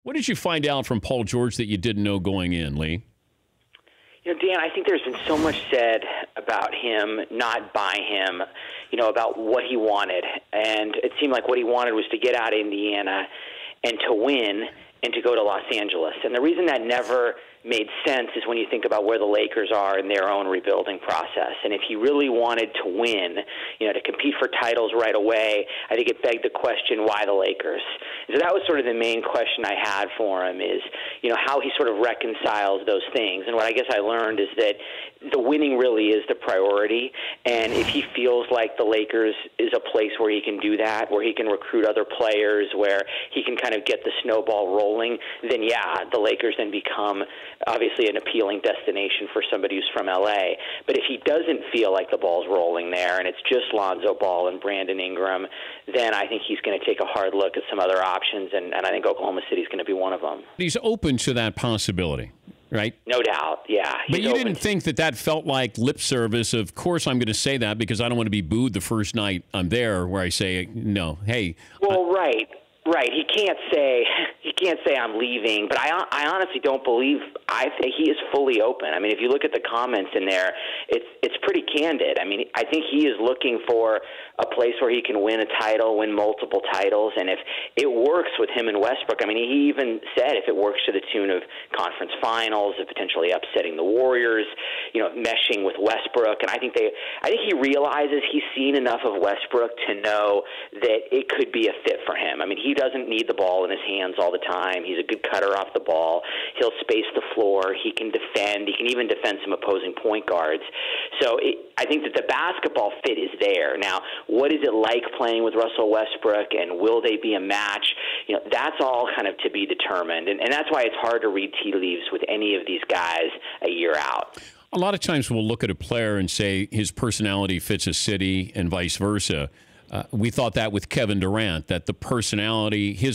What did you find out from Paul George that you didn't know going in, Lee? You know, Dan, I think there's been so much said about him, not by him, about what he wanted. And it seemed like what he wanted was to get out of Indiana and to win and to go to Los Angeles. And the reason that never made sense is when you think about where the Lakers are in their own rebuilding process. And if he really wanted to win, to compete for titles right away, I think it begged the question, why the Lakers? So that was sort of the main question I had for him is, how he sort of reconciles those things. And what I guess I learned is that the winning really is the priority. And if he feels like the Lakers is a place where he can do that, where he can recruit other players, where he can kind of get the snowball rolling, then yeah, the Lakers then become obviously an appealing destination for somebody who's from L.A. But if he doesn't feel like the ball's rolling there and it's just Lonzo Ball and Brandon Ingram, then I think he's going to take a hard look at some other options, and I think Oklahoma City is going to be one of them. He's open to that possibility, right? No doubt, yeah. But you didn't think that felt like lip service? Of course I'm going to say that because I don't want to be booed the first night I'm there, where I say, no, hey. Well, right. He can't say I'm leaving, but I honestly don't believe. I think he is fully open. I mean, if you look at the comments in there, it's pretty candid. I mean, I think he is looking for a place where he can win a title, win multiple titles, and if it works with him and Westbrook, I mean, he even said if it works to the tune of conference finals, of potentially upsetting the Warriors, meshing with Westbrook, and I think he realizes he's seen enough of Westbrook to know that it could be a fit for him. I mean, he doesn't need the ball in his hands all the time. He's a good cutter off the ball. He'll space the floor. He can defend. He can even defend some opposing point guards. So I think that the basketball fit is there. Now, what is it like playing with Russell Westbrook, and will they be a match? That's all kind of to be determined. And that's why it's hard to read tea leaves with any of these guys a year out. A lot of times we'll look at a player and say his personality fits a city and vice versa. We thought that with Kevin Durant, that his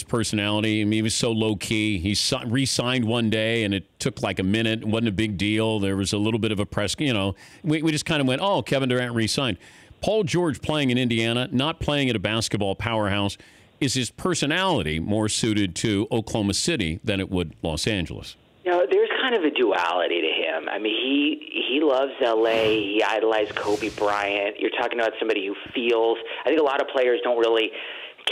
personality, I mean, he was so low-key. He re-signed one day, and it took like a minute. It wasn't a big deal. There was a little bit of a press, we just kind of went, oh, Kevin Durant re-signed. Paul George playing in Indiana, not playing at a basketball powerhouse, is his personality more suited to Oklahoma City than it would Los Angeles? There's kind of a duality to him. I mean, he loves L.A. He idolized Kobe Bryant. You're talking about somebody who feels – I think a lot of players don't really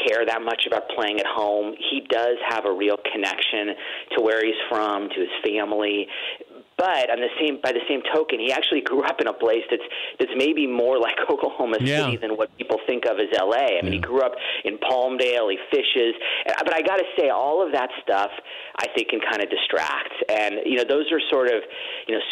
care that much about playing at home. He does have a real connection to where he's from, to his family. But by the same token, he actually grew up in a place that's maybe more like Oklahoma City than what people think of as L.A. I mean, he grew up in Palmdale. He fishes. But I got to say, all of that stuff I think can kind of distract. And, those are sort of,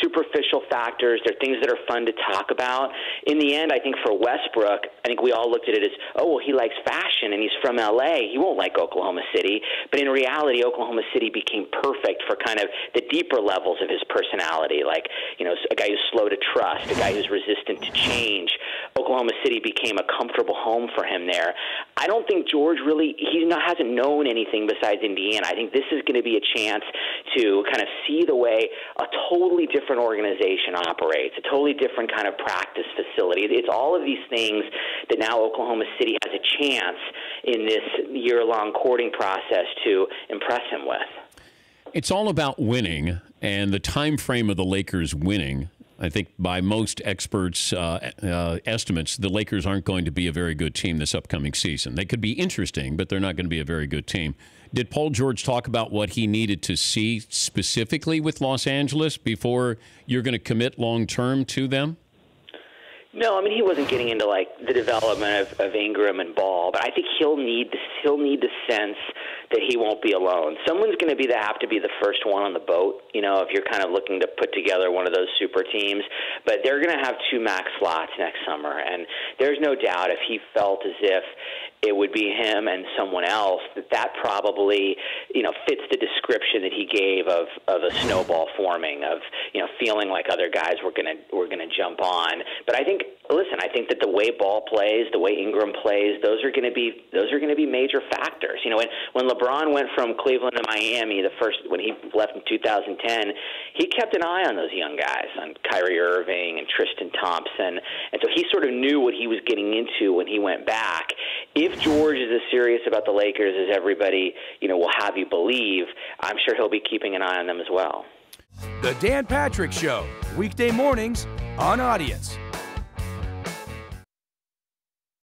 superficial factors. They're things that are fun to talk about. In the end, I think for Westbrook, I think we all looked at it as, oh, well, he likes fashion and he's from L.A. He won't like Oklahoma City. But in reality, Oklahoma City became perfect for kind of the deeper levels of his personality, like, a guy who's slow to trust, a guy who's resistant to change. Oklahoma City became a comfortable home for him there. I don't think George hasn't known anything besides Indiana. I think this is going to be a chance to kind of see the way a totally different organization operates, a totally different kind of practice facility. It's all of these things that now Oklahoma City has a chance in this year-long courting process to impress him with. It's all about winning, and the time frame of the Lakers winning. I think by most experts' estimates, the Lakers aren't going to be a very good team this upcoming season. They could be interesting, but they're not going to be a very good team. Did Paul George talk about what he needed to see specifically with Los Angeles before you're going to commit long-term to them? No, I mean, he wasn't getting into, like, the development of Ingram and Ball, but I think he'll need the sense that he won't be alone. Someone's going to have to be the first one on the boat, if you're kind of looking to put together one of those super teams. But they're going to have 2 max slots next summer, and there's no doubt if he felt as if it would be him and someone else, that probably, fits the description that he gave of a snowball forming, of, feeling like other guys were gonna jump on. But I think that the way Ball plays, the way Ingram plays, those are gonna be major factors. When LeBron went from Cleveland to Miami, when he left in 2010, he kept an eye on those young guys, on Kyrie Irving and Tristan Thompson, and so he sort of knew what he was getting into when he went back. If if George is as serious about the Lakers as everybody, will have you believe, I'm sure he'll be keeping an eye on them as well. The Dan Patrick Show, weekday mornings on Audience.